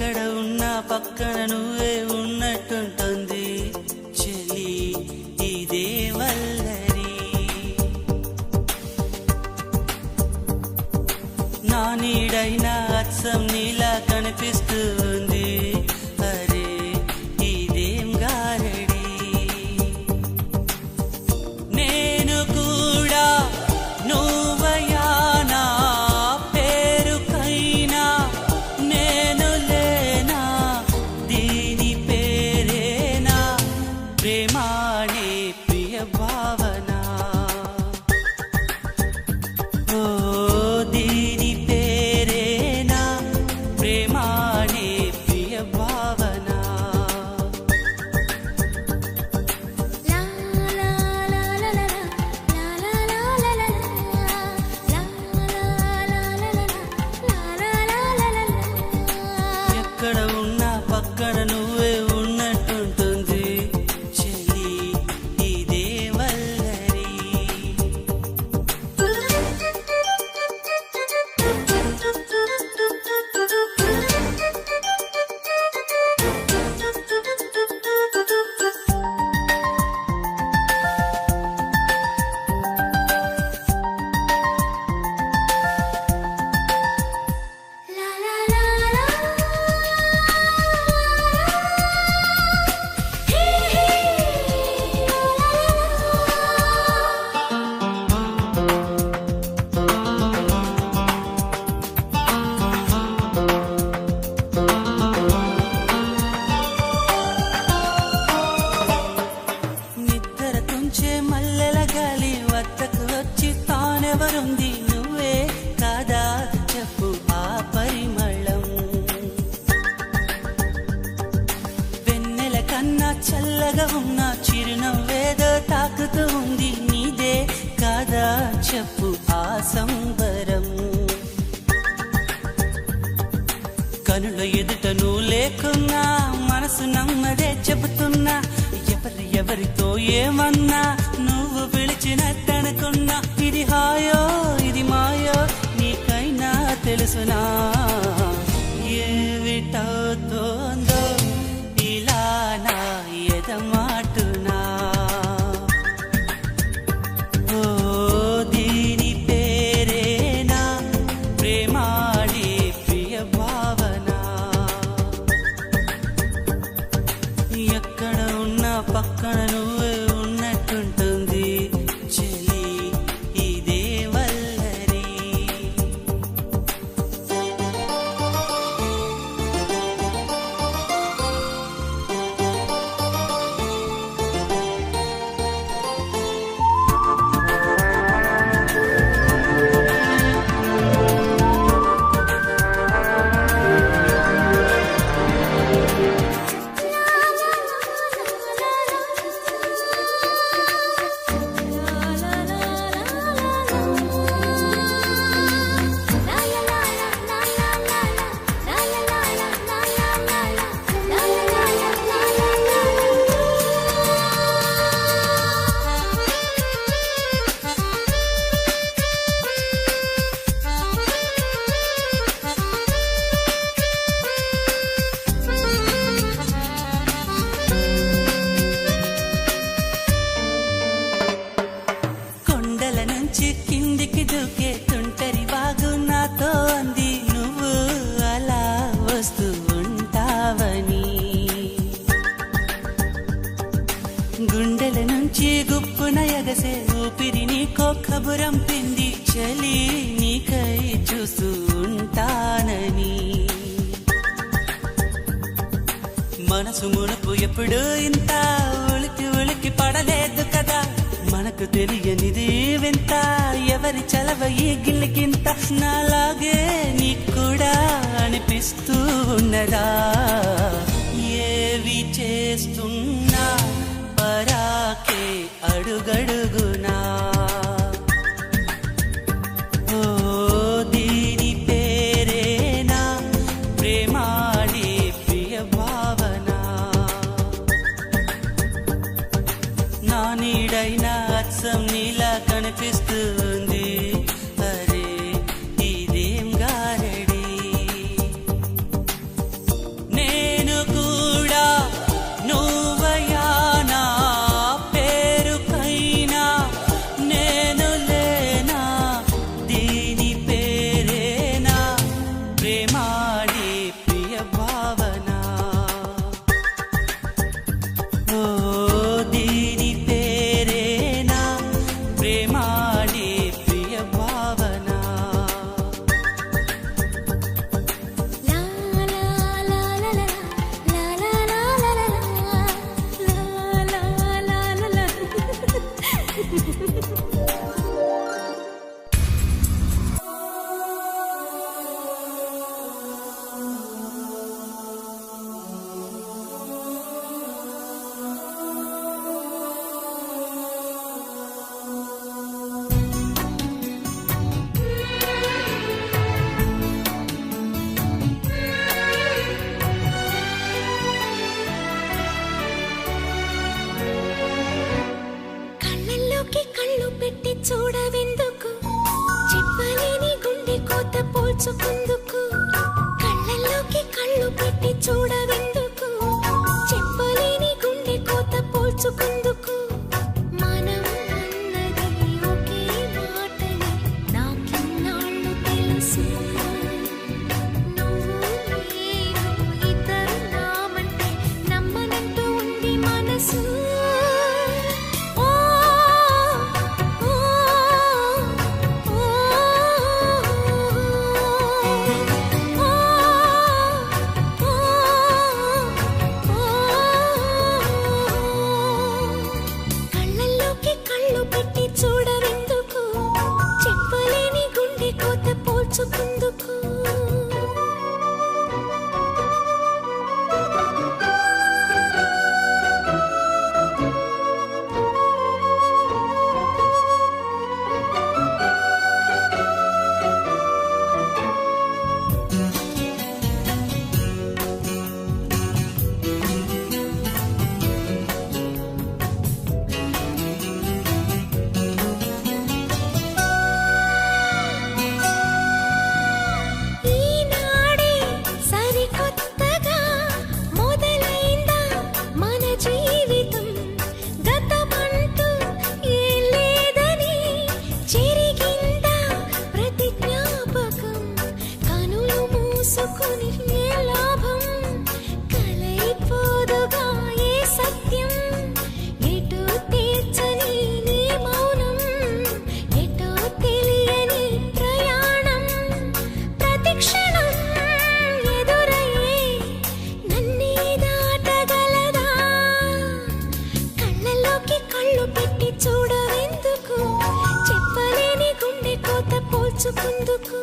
ఎక్కడ ఉన్నా పక్కన నువ్వే ఉన్నట్టుంటుంది చెలి ఇదే వల్లరి. నా నీడైనా అచ్చం నీలా కనిపిస్తుంది అరే ఇదేం గారడి. నేను కూడా నువ్వయా నా పేరుకైనా నేను లేనా దీని పేరేనా ప్రేమానే ప్రియ భావన. ఓ దీని పేరేనా ప్రేమానే ప్రియ భావన. ఎక్కడ ఉన్నా పక్కన నువ్వే ఉన్నట్టుంటుంది చెలి ఇదే వల్లరి. నిద్ర తుంచే మల్లెల గాలి వద్దకు వచ్చి తానెవరుంది నువ్వే కాదా చెప్పు ఆ పరిమళం. వెన్నెల కన్నా చల్లగా ఉన్న చిరునవ్వేదో తాకుతూ ఉంది నీదే కాదా చెప్పు ఆ సంబరం. కనుల ఎదుట నువ్వు లేకున్నా మనసు నమ్మదే చెబుతున్నా ఎవరితో ఏమన్నా నువ్వు పిలిచినట్టనుకున్నా. ఇది హాయో ఇది మాయో నీకైనా తెలుసునా ఏమిటవుతోందో ఇలా నా ఎదమాటునా. ఓ దీని పేరేనా ప్రేమాడి ప్రియ భావన. ఎక్కడ ఉన్నా పక్కన నువ్వే ఉన్నట్టుంటుంది చెలి ఇదే వల్లరి. కొండల నుంచి కిందికి దూకే తుంటరి వాగు నాతో అంది నువ్వు అలా వస్తూ ఉంటావని. గుండెల నుంచి గుప్పున ఎగసే ఊపిరి నీకో కబురం పింది చలి నీకై చూస్తూ ఉంటానని. మనసు మునుపు ఎప్పుడు ఇంత ఉలికి ఉలికి పడలేదు కదా. మనకు తెలియనిది వింత ఎవరి చలవ ఈ గిల్లికింత. నాలాగే నీకు కూడా అనిపిస్తూ ఉన్నదా ఏవి చేస్తున్నా పరాకే అడుగడుగునా. ఓ దీని పేరేనా ప్రేమాడి ప్రియ భావన. నా నీడైనా అచ్చం నీలా కనిపిస్తుంది అరే ఇదేం గారడి. చూడవెందుకు చెప్పలేని గుండె కోత పోల్చుకుందుకు కళ్ళల్లోకి కళ్ళు పెట్టి చూడవెందుకు చెప్పలేని గుండె కోత పోల్చుకుందుకు మనం అన్నది ఒకే మాటని నాకిన్నాళ్ళు తెలుసు నువ్వు నేను ఇద్దరు నామంటే నమ్మనంటూ ఉంది మనసు చూడవెందుకు చెప్పలేని గుండె కోత పోల్చుకుందుకు చూడవెందుకు చెప్పలేని గుండె కోత పోల్చుకుందుకు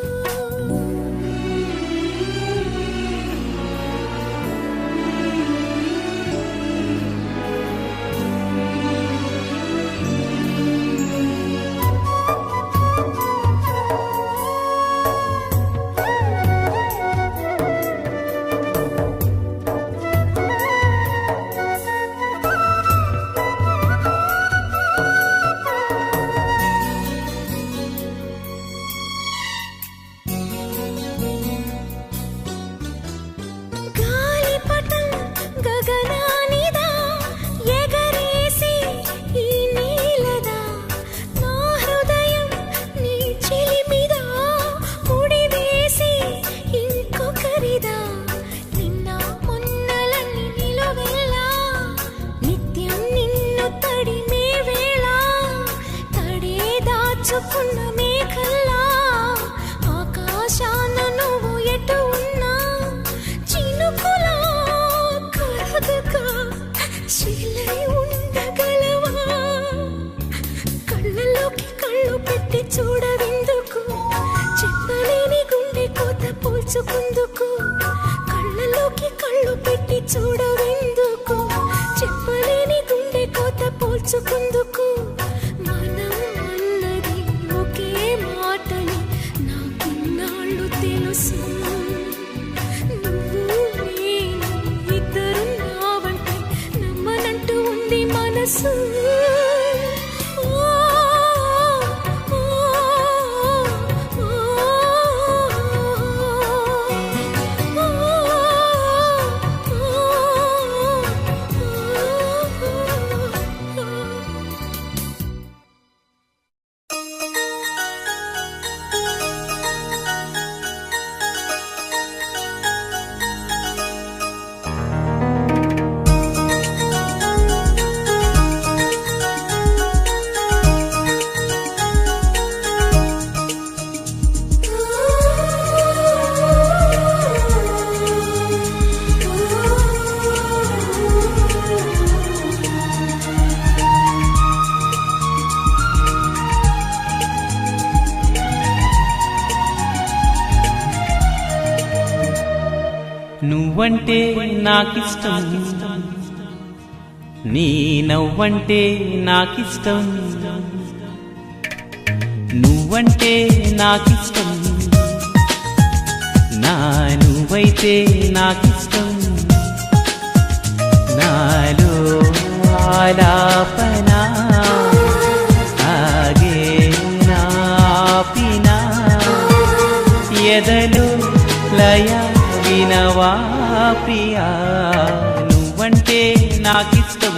దాచుకున్న మేఘల్లా ఆకాశాన నువ్వు ఎటు ఉన్నా చినుకులా కరగగా శిలై ఉండగలవా కళ్ళలోకి కళ్ళు పెట్టి చూడవెందుకు చెప్పలేని గుండె కోత పోల్చుకుందుకు కళ్ళలోకి కళ్ళు పెట్టి చూడవెందుకు చెప్పలేని గుండె కోత పోల్చుకుందుకు మనం అన్నది ఒకే మాటని నాకిన్నాళ్ళు తెలుసు నువ్వు నేను ఇద్దరు నావంటే నమ్మనంటూ ఉంది మనసు నువ్వంటే నాకిష్టం, నీ నవ్వంటే నాకిష్టం, నువ్వంటే నాకిష్టం, నా నువ్వైతే నాకిష్టం, నాలో ఆలాపనా ఆగే నాపినా ఎదలు లయ వినవా ప్రియా. నువ్వంటే నాకిష్టం,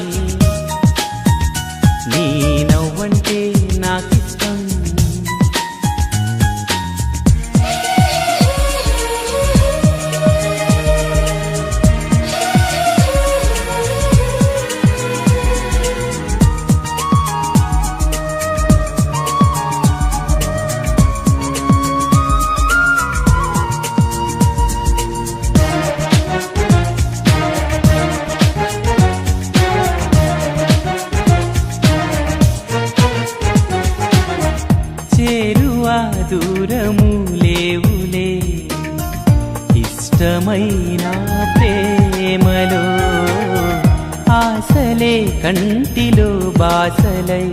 నీ నవ్వంటే నాకిష్టం. చేరువా దూరము లేవులే ఇష్టమైన ప్రేమలో, ఆశలే కంటిలో బాసలై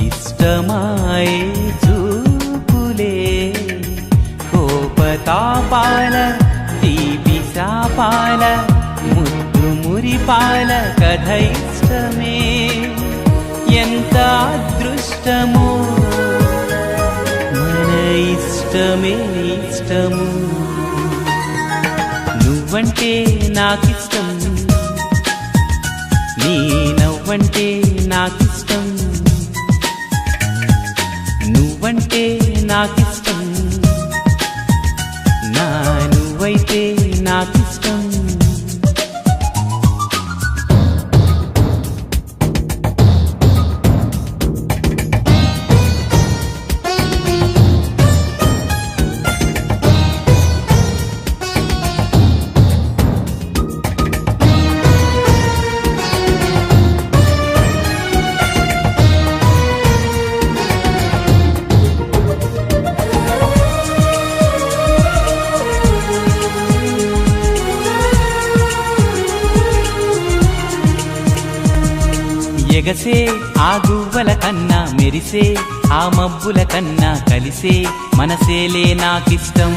ఇష్టమాయే చూపులే, కోపతాపాల తీపి శాపాల ముద్దు మురిపాల కథ ఇష్టమే. ఎంత అదృష్టమో మన ఇష్టమే ఇష్టము. నువ్వంటే నాకిష్టం, నీ నవ్వంటే నాకిష్టం, నువ్వంటే నాకిష్టం, నా నువ్వైతే నాకిష్టం. ఎగసే ఆ గువ్వల కన్నా మెరిసే ఆ మబ్బుల కన్నా కలిసే మనసేలే నాకిష్టం.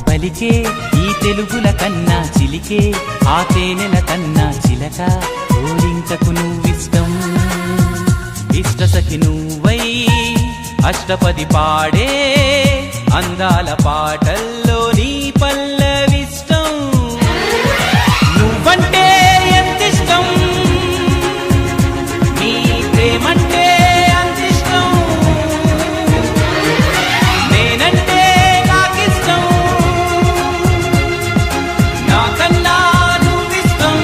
పలికే ఈ తెలుగుల కన్నా చిలికే ఆ తేనెల కన్నా చిలక ఓలింకకు నువ్విష్టం. ఇష్టసఖి నువ్వై అష్టపది పాడే అందాల పాటల్లో నీ పల్లవిష్టం. నువ్వంటే ఎంతిష్టం, నీ ప్రేమంటే అంతిష్టం, నేనంటే నాకిష్టం, నాకన్నా నువ్విష్టం.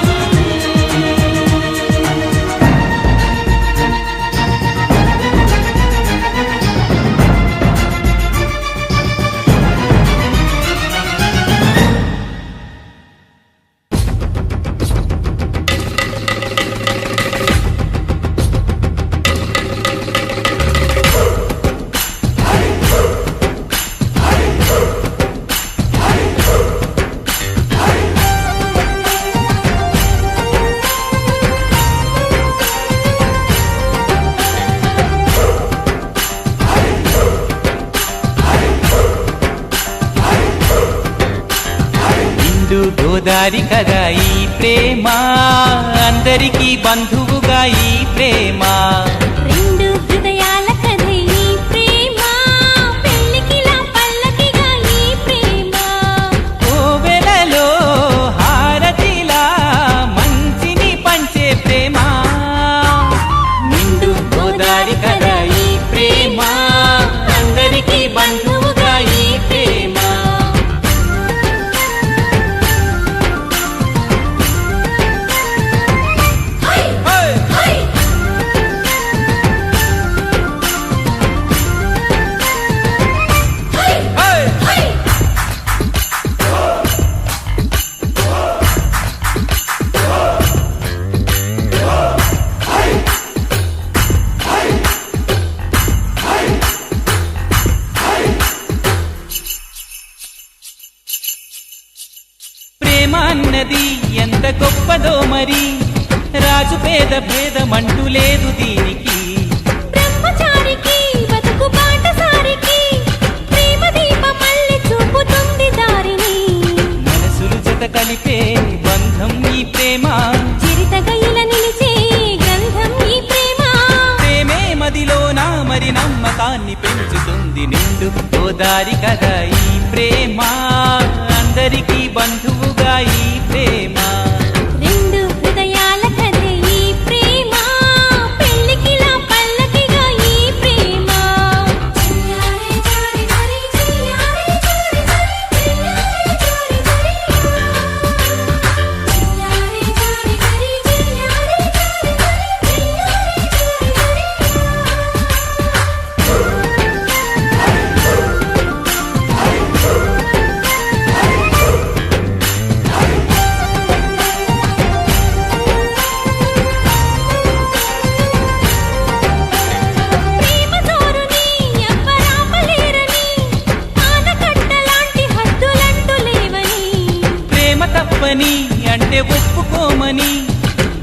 గోదారి కదా ఈ ప్రేమ, అందరికీ బంధువుగా ఈ ప్రేమ. రెండు హృదయాల కథ ఈ ప్రేమ, పెళ్ళికిలా పల్లకిగా ఈ ప్రేమ. కోవెలలో హారతిలా మంచిని పంచే ప్రేమ. నిండు గోదారి కదా ఈ ప్రేమ, అందరికీ బంధువుగా ఈ ప్రేమ. గొప్పదో మరి రాజు పేద భేదమంటూ లేదు దీనికి బ్రహ్మచారికి బతుకు బాటసారికి ప్రేమ దీపమల్లి చూపుతుంది దారిని మనసులు జత కలిపే బంధం ఈ ప్రేమ చిరితగయిల నిలిచే గంధం ఈ ప్రేమ ప్రేమే మదిలోనా మరి నమ్మకాన్ని పెంచుతుంది నిండు గోదారి కదా ఈ ప్రేమ అందరికీ బంధువుగా ఈ ప్రేమ రెండు హృదయాల కథే ఈ ప్రేమ పెళ్ళికిలా పల్లకిగా ఈ ప్రేమ చిన్నారి చారి చారి చిన్నారి చారి చారి చిన్నారి చారి చారి చిన్నారి చారి చారి చిన్నారి ప్రేమ జోరుని ఎవ్వరాపలేరని ఆనకట్టలాంటి హద్దులంటూ లేవని ప్రేమ తప్పని అంటే ఒప్పుకోమని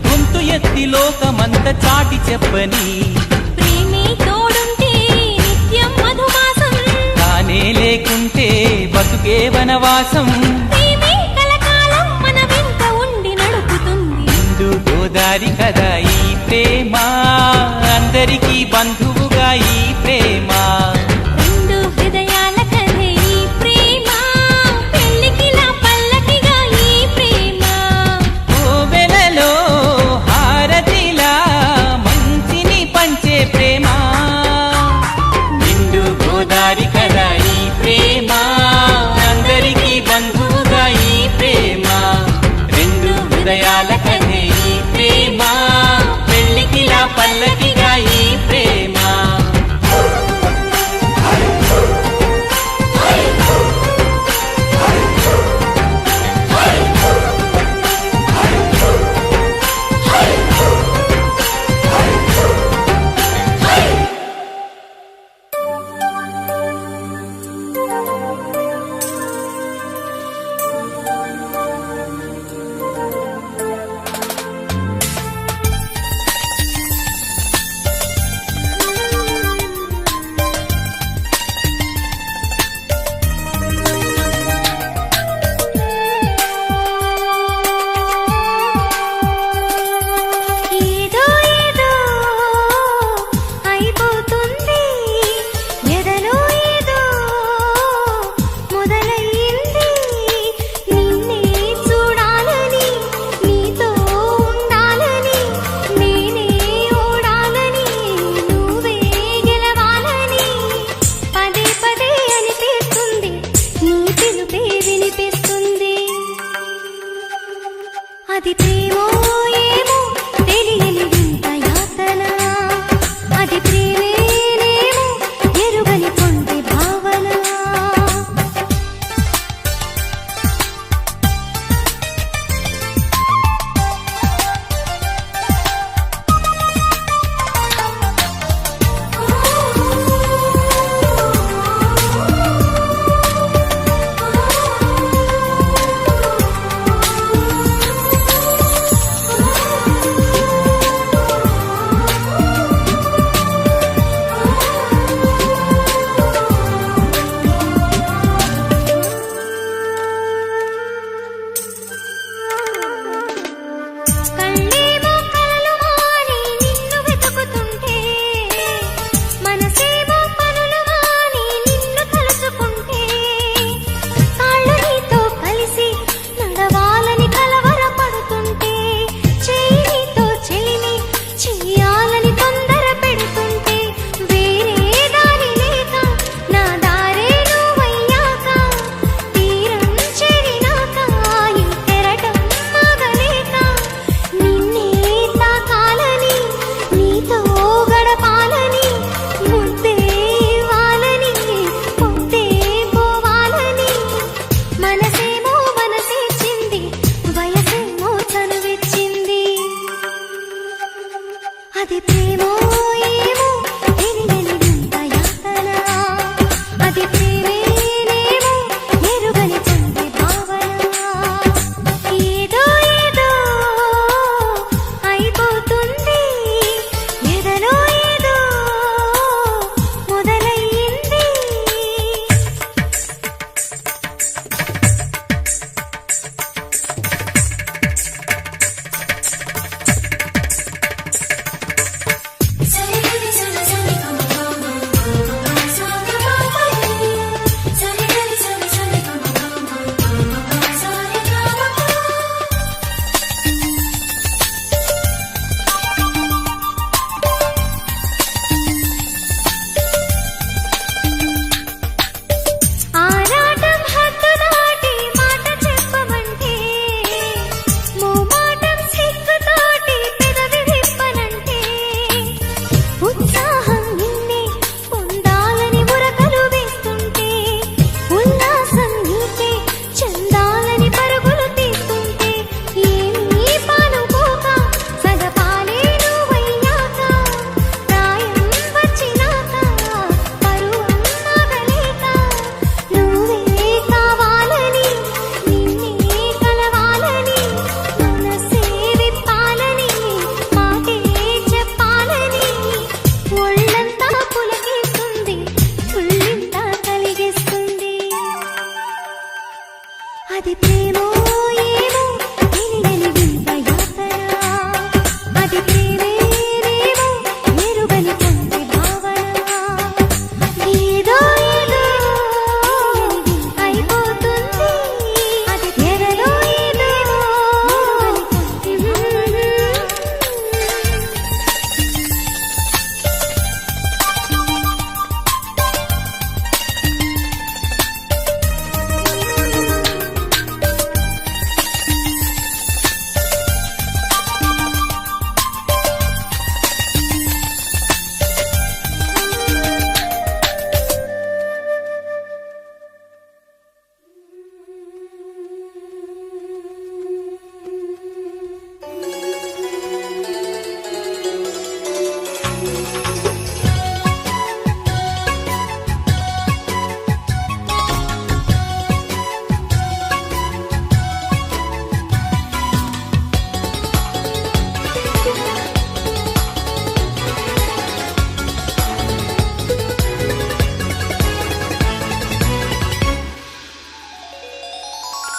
గొంతు ఎత్తి లోకమంత చాటి చెప్పని ప్రేమే తోడుంటే నిత్యం మధుమాసం తానే లేకుంటే బతుకే వనవాసం ప్రేమే కలకాలం మన వెంట ఉండి నడుపుతుంది నిండు గోదారి కదా ఈ ప్రేమ అందరికీ బంధువుగా ఈ ప్రేమ రెండు హృదయాల కథే ఈ ప్రేమ పెళ్ళికిలా పల్లకిగా ఈ ప్రేమ కోవెలలో హారతిలా మంచిని పంచే ప్రేమ నిండు గోదారి కదా ఈ ప్రేమ అందరికీ బంధువుగా ఈ ప్రేమ రెండు హృదయాల కథే ఈ ప్రేమ పెళ్ళికిలా పల్లకిగా ఈ ప్రేమ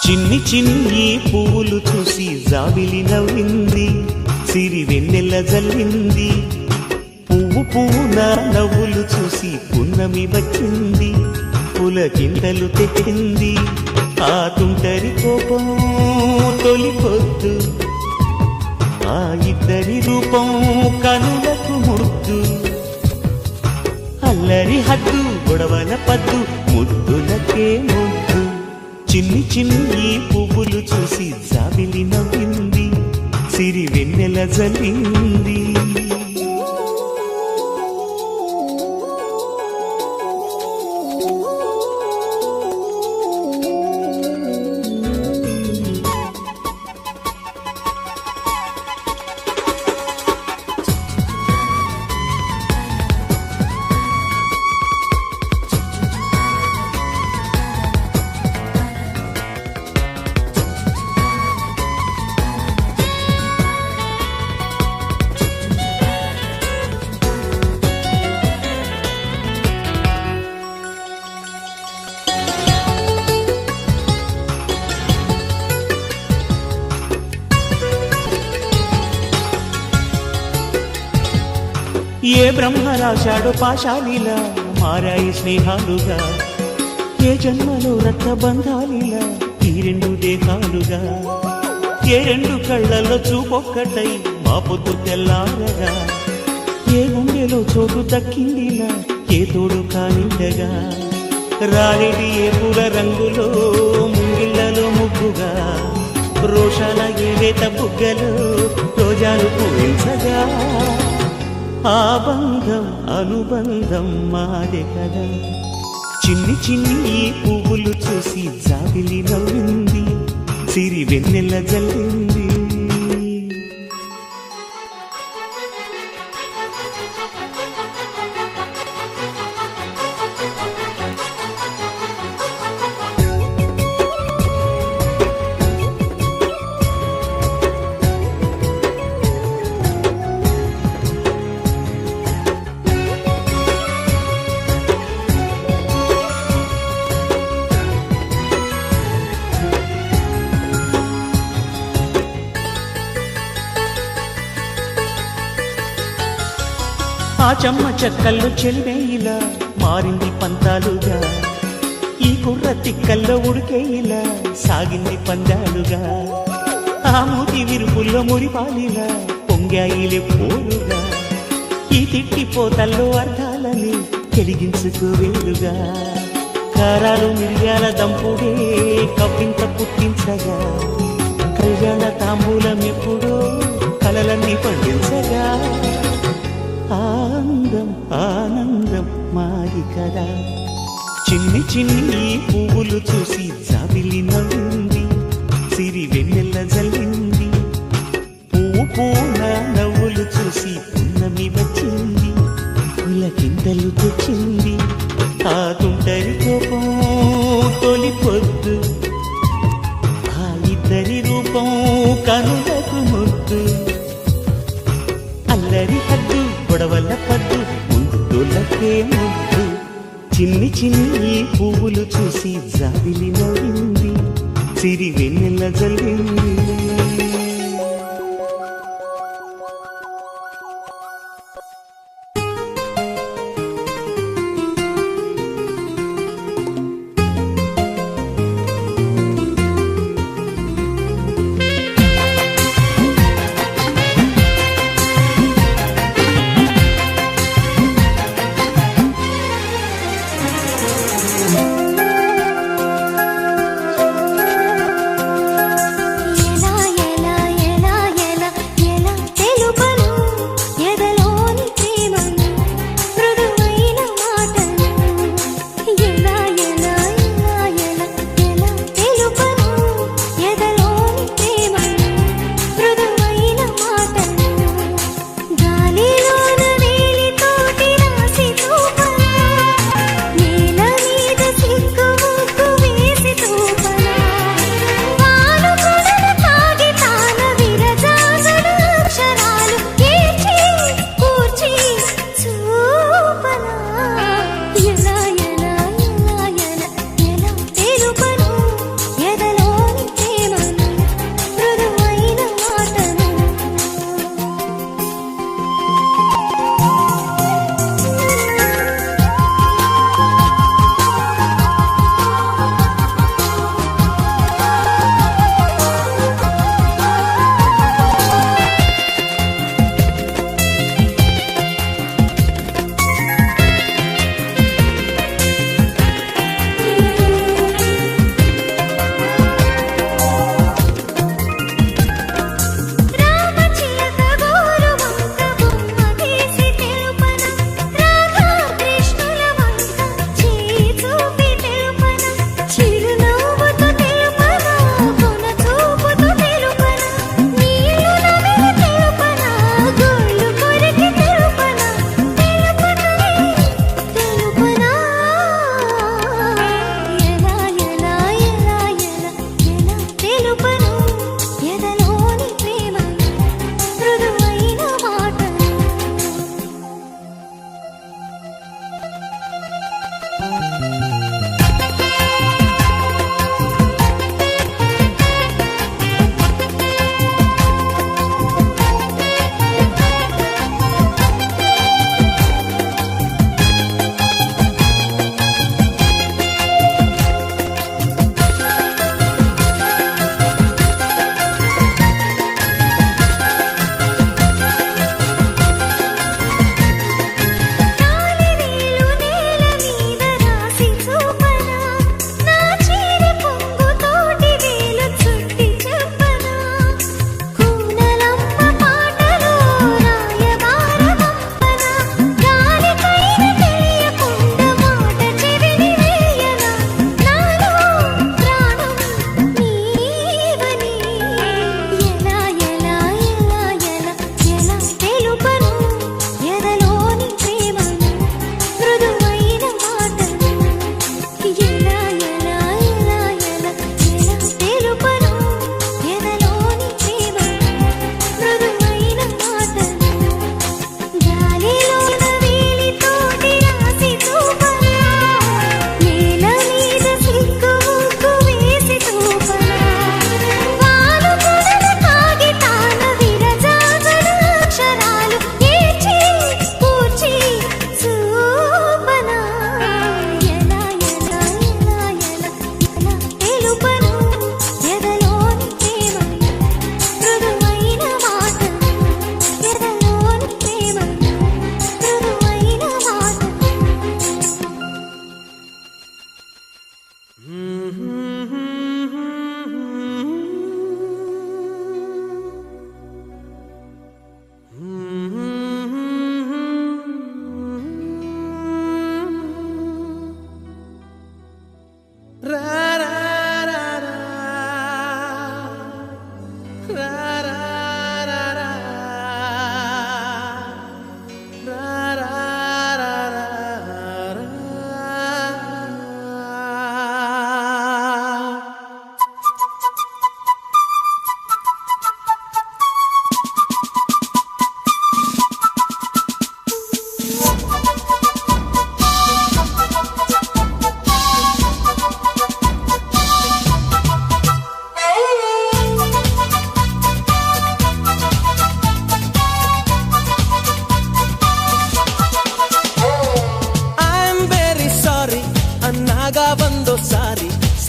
చిన్ని చిన్ని పువ్వులు చూసి జాబిలి నవ్వింది, సిరి వెన్నెల జల్లింది. పువ్వు పువ్వున నవ్వులు చూసి పున్నమి వచ్చింది, పులకింతలు తెచ్చింది. ఆ తుంటరి కోపం తొలి పొద్దు, ఆ ఇద్దరి రూపం కనులకు ముద్దు. అల్లరి హద్దు గొడవల పద్దు, ముద్దులకే ముద్దు. చిన్ని చిన్ని పువ్వులు చూసి జాబిలి నవ్వింది, సిరి వెన్నెల జల్లింది. ఏ బ్రహ్మ రాశాడు పాశాలిలా మారాయి స్నేహాలుగా, ఏ జన్మలో రక్త బంధాలిలా ఈ రెండు దేహాలుగా. ఏ రెండు కళ్ళల్లో చూపొక్కటై మా పొద్దు తెల్లారగా, ఏ గుండెలో చోటు దక్కిందిలా ఏ తోడు కానిండగా. రారెడి ఏ పూల రంగులో ముంగిళ్ళలో ముగ్గుగా, రోషాల ఏవేత బుగ్గలో రోజాలు పూయించగా. ఆ బంధం అనుబంధం మాదే కదా. చిన్ని చిన్ని పువ్వులు చూసి జాబిలి నవ్వింది, సిరి వెన్నెల జల్లింది. ఆ చెమ్మ చెక్కల్లో చెలివేయిలా మారింది పంతాలుగా, ఈ కుర్ర తిక్కల్లో ఉడికేయిలా సాగింది పందాలుగా. ఆ మూతి విరుపుల్లో మురిపాలిలా పొంగాయిలే పోరుగా, ఈ తిట్టిపోతల్లో అర్థాలని వెలిగించుకోవేలుగా. కారాలు మిరియాల దంపుడే కవ్వింత పుట్టించగా, కళ్యాణ తాంబూలం ఎప్పుడో కలలన్నీ పండించగా. ఆనందం ఆనందం మాది కదా. చిన్ని చిన్ని పువ్వులు చూసి జాబిలి నవ్వింది, సిరి వెన్నెల జల్లింది. పువ్వు పూన నవ్వులు చూసి పున్నమి వచ్చింది, పులకింతలు తెచ్చింది. ఆ తుంటరి కోపం తొలి పొద్దు, ఆ ఇద్దరి రూపం కనులకు ముద్దు. అల్లరి హద్దు గొడవల పద్దు, ముద్దులకే ముద్దు. చిన్ని చిన్ని పువ్వులు చూసి జాబిలి నవ్వింది, సిరి వెన్నెల జల్లింది. ఎలా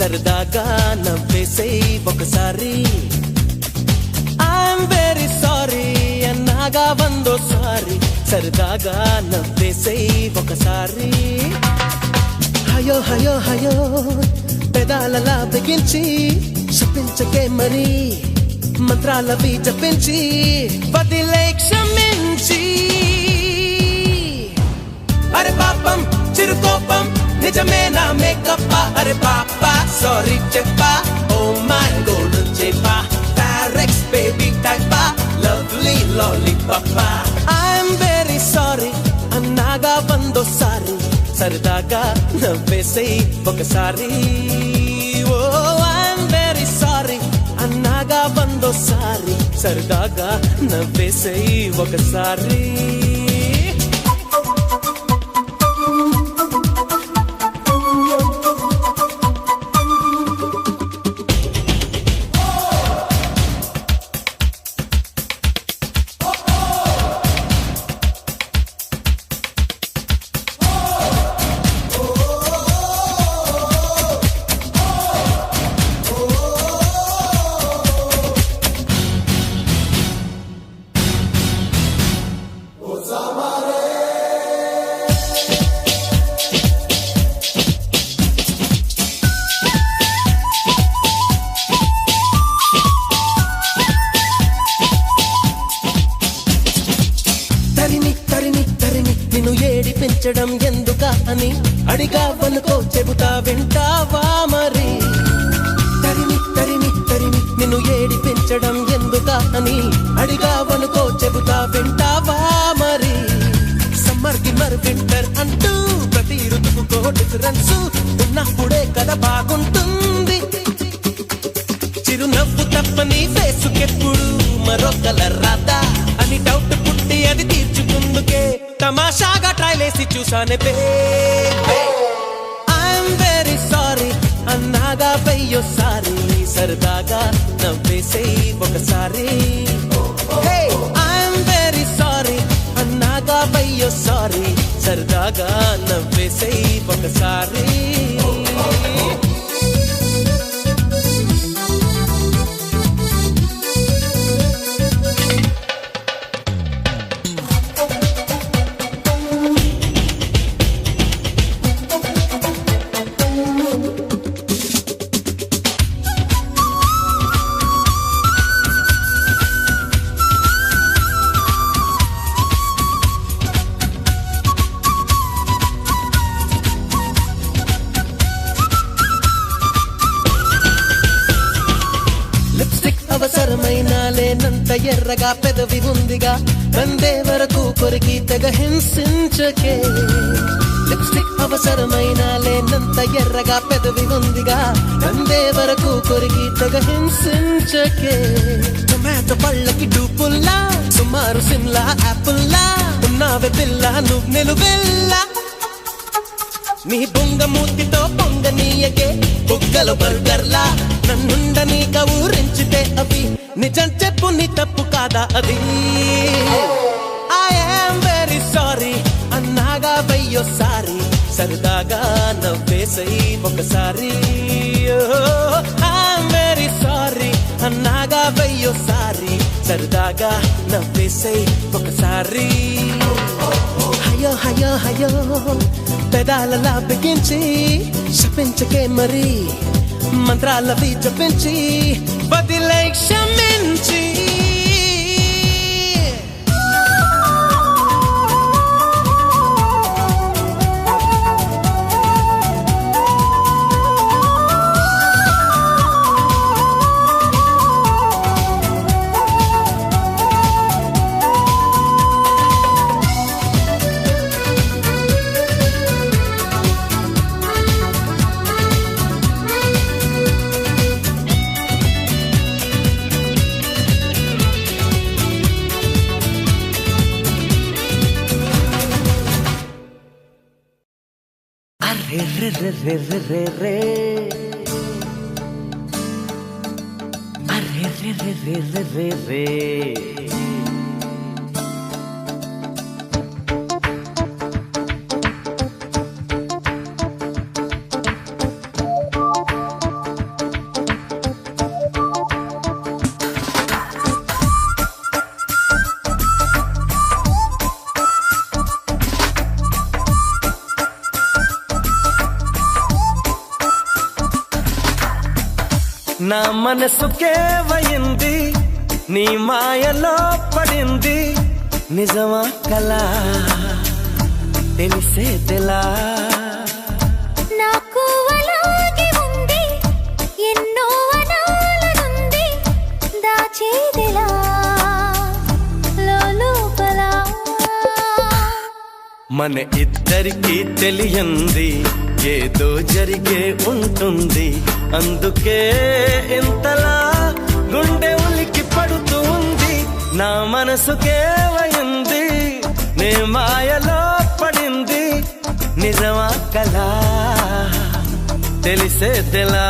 సరదాగా నవ్వేసేయ్ ఒకసారి. ఐఎమ్ వెరీ సారీ అన్నాగా వందోసారి, సరదాగా నవ్వేసేయ్ ఒకసారి. హయో హయో హయో పెదాలలా బిగించి శపించకే మరి, మంత్రాలవి జపించి వదిలే క్షమించి. అరే పాపం చిరుకోపం నిజమేనా మేకప్ప, అరే పాప సారీ చెప్పా, ఓ మై గోల్డెన్ చెప్పా, ఫారెక్స్ బేబీ టైపా, లవ్లీ లాలీపాప. ఐఎమ్ వెరీ సారీ అన్నాగా వందోసారి, సరదాగా నవ్వేసేయ్ ఒకసారి. ఓ ఐఎమ్ వెరీ సారీ అన్నాగా వందోసారి, సరదాగా నవ్వేసేయ్ ఒకసారి. నిన్ను ఏడిపించడం ఎందుక అని అడిగావనుకో, చెబుతా వింటావా మరి. తరిమి తరిమి తరిమి నిన్ను ఏడిపించడం ఎందుక అని అడిగావనుకో, చెబుతా వింటావా మరి. సమ్మర్ కి మరి వింటర్ అంటూ ప్రతి ఋతువుకో డిఫరెన్స్ ఉన్నప్పుడే కదా బాగుంటుంది. చిరునవ్వు తప్పని ఫేసుకెప్పుడు మరో కలర్ రాదా అని డౌట్ పుట్టి అది తీర్చుకుందుకే తమాషాగా ట్రైలేసి చూసానే బేబీ. ఐఎమ్ వెరీ సారీ అన్నాగా వెయ్యోసారి, సరదాగా నవ్వేసేయ్ ఒకసారి. ఐఎమ్ వెరీ సారీ అన్నాగా వెయ్యోసారి, సరదాగా నవ్వేసేయ్ ఒకసారి. అవసరమైన లేనంత ఎర్రగా పెదవి ఉందిగా, అందే వరకు కొరికి తెగ హింసించకే. లిప్స్టిక్ అవసరమైన లేనంత ఎర్రగా పెదవి ఉందిగా, అందే వరకు కొరికి తెగ హింసించకే. టొమాటో పళ్ళకి డూపుల్లా, సుమారు సిమ్లా యాపుల్లా ఉన్నావే పిల్ల నువ్వు నిలువెల్లా. నీ బొంగ మూతితో పొంగనీయకే బొగ్గలు బర్గర్లా, నన్నుండనీక ఊరించితే అవి నిజం చెప్పు నీ తప్పు కాదా అది. ఐఎమ్ వెరీ సారీ అన్నాగా వెయ్యోసారి, సరదాగా నవ్వేసేయ్ ఒకసారి. ఐఎమ్ వెరీ సారీ అన్నాగా వెయ్యోసారి, సరదాగా నవ్వేసేయ్ ఒకసారి. హయో హయో హయో పెదాలలా బిగించి శపించకే మరి, మంత్రాలవి జపించి వదిలే క్షమించి. Re re re re re re re. Re re re re re re re. నా మనసుకేవయింది నీ మాయలో పడింది నిజమా కలా తెలిసేదెలా నాకు అలాగే ఉంది ఎన్నో అనాలనుంది దాచేదిలా లోపల మన ఇద్దరికి తెలియంది ఏదో జరిగే ఉంటుంది అందుకే ఇంతలా గుండె ఉలికి పడుతుంది నా మనసుకేవయింది నే మాయలో పడింది నిజమా కలా తెలిసేదెలా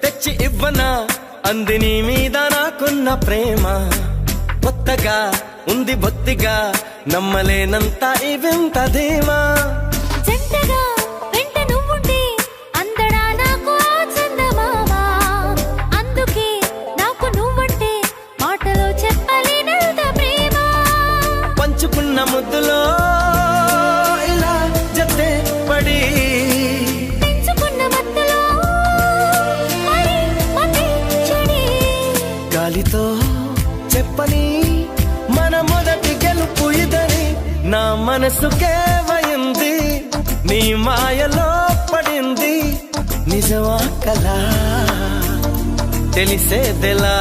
తెచ్చి ఇవ్వనా అంది నీ మీద నాకున్న ప్రేమ కొత్తగా ఉంది బొత్తిగా నమ్మలేనంత ఈ వింత ధీమా జంటగా వెంట నువ్వుంటే అందడా నాకు ఆ చందమామ అందుకే నాకు నువ్వంటే మాటలో చెప్పలేనంత ప్రేమ పంచుకున్న ముద్దులో ఇలా జతే పడి గాలితో చెప్పని మన మొదటి గెలుపు ఇదని నా మనసుకేవయింది నీ మాయలో పడింది నిజమా కలా తెలిసేదెలా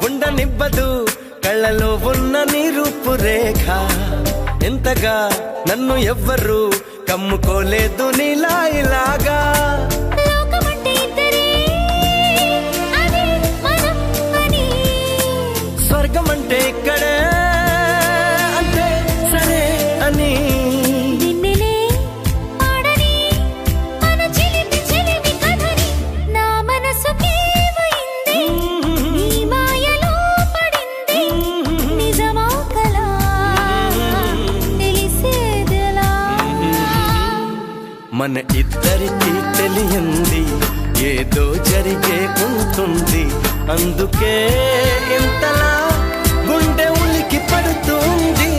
ఉండనివ్వదు కళ్ళలో ఉన్న నీ రూపురేఖ ఎంతగా నన్ను ఎవ్వరు కమ్ముకోలేదు నీలా ఇలాగా స్వర్గమంటే ఇక్కడే అంటే సరే అని మన ఇద్దరికి తెలియంది ఏదో జరిగే ఉంటుంది అందుకే ఇంతలా గుండె ఉలికి పడుతుంది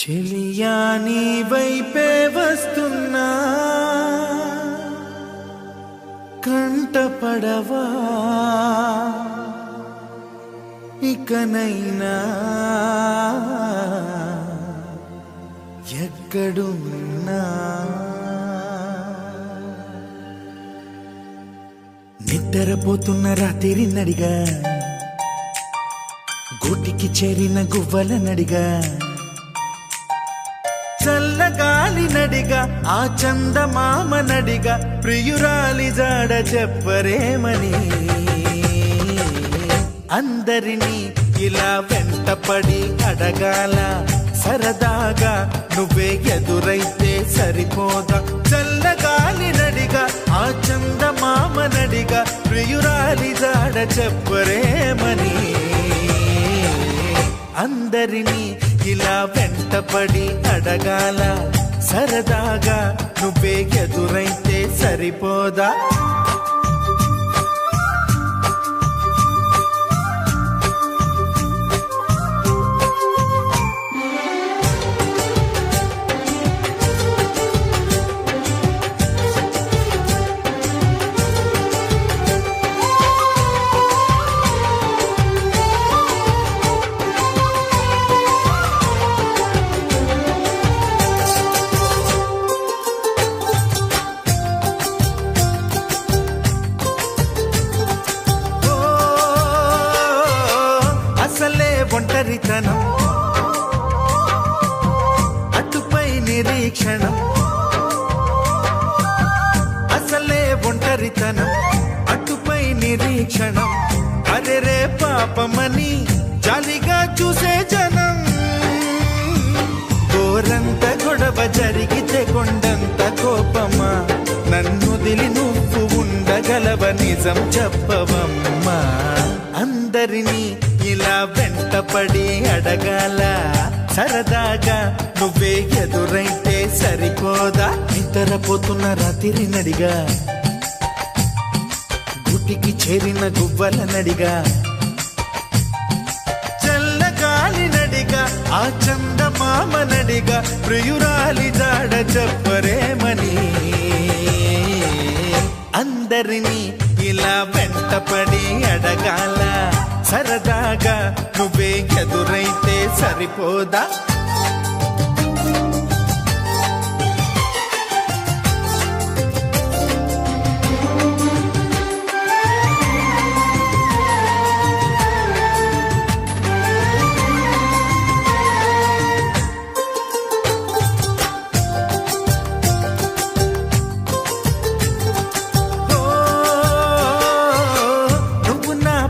చెలియా నీ వైపే వస్తున్నా కంటపడవా ఇకనైనా ఎక్కడున్నా నిద్రపోతున్న రాత్రి నడిగా గూటికి చేరిన గువ్వల నడిగా చల్లగాలి నడిగా ఆ చందమామ నడిగా ప్రియురాలి జాడ చెప్పరేమని అందరినీ ఇలా వెంటపడి అడగాల సరదాగా నువ్వే ఎదురైతే సరిపోదా చల్లగాలి నడిగా ఆ చందమామ నడిగా ప్రియురాలి జాడ చెప్పరేమని అందరినీ ఇలా వెంటపడి అడగాల సరదాగా నువ్వే ఎదురైతే సరిపోదా ఒంటరితనం అటుపై నిరీక్షణం అసలే ఒంటరితనం అటుపై నిరీక్షణం అరెరే పాపమని జాలిగా చూసే జనం గోరంత గొడవ జరిగితే కొండంత కోపమా నన్నుదిలి నువ్వు ఉండగలవ నిజం చెప్పవమ్మా అందరినీ ఇలా వెంటపడి అడగాల సరదాగా నువ్వే ఎదురైతే సరిపోదా నిద్రపోతున్న రాత్రి నడిగా గుటికి చేరిన గువ్వల నడిగా చల్లగాలి నడిగా ఆ చందమామ నడిగా ప్రియురాలి జాడ చెప్పరేమని అందరినీ ఇలా వెంటపడి అడగాల సరదాగా నువ్వే ఎదురైతే సరిపోదా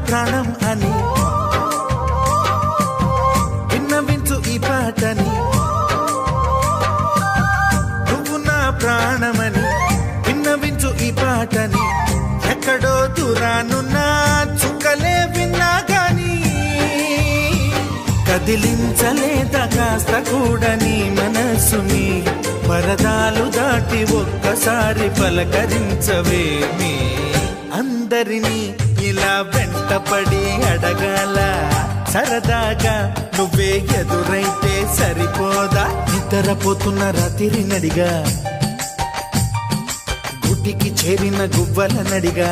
ప్రాణం అని విన్నవించు ఈ పాటని నువ్వు నా ప్రాణమని విన్నవించు ఈ పాటని ఎక్కడో దూరానున్నా చుక్కలే విన్నా గాని కదిలించలేదా కాస్త కూడా నీ మనసుని పరదాలు దాటి ఒక్కసారి పలకరించవేమి అందరినీ ఇలా వెంటపడి అడగాల సరదాగా నువ్వే ఎదురైతే సరిపోదా నిద్రపోతున్న రాత్రి నడిగా గుటికి చేరిన గువ్వల నడిగా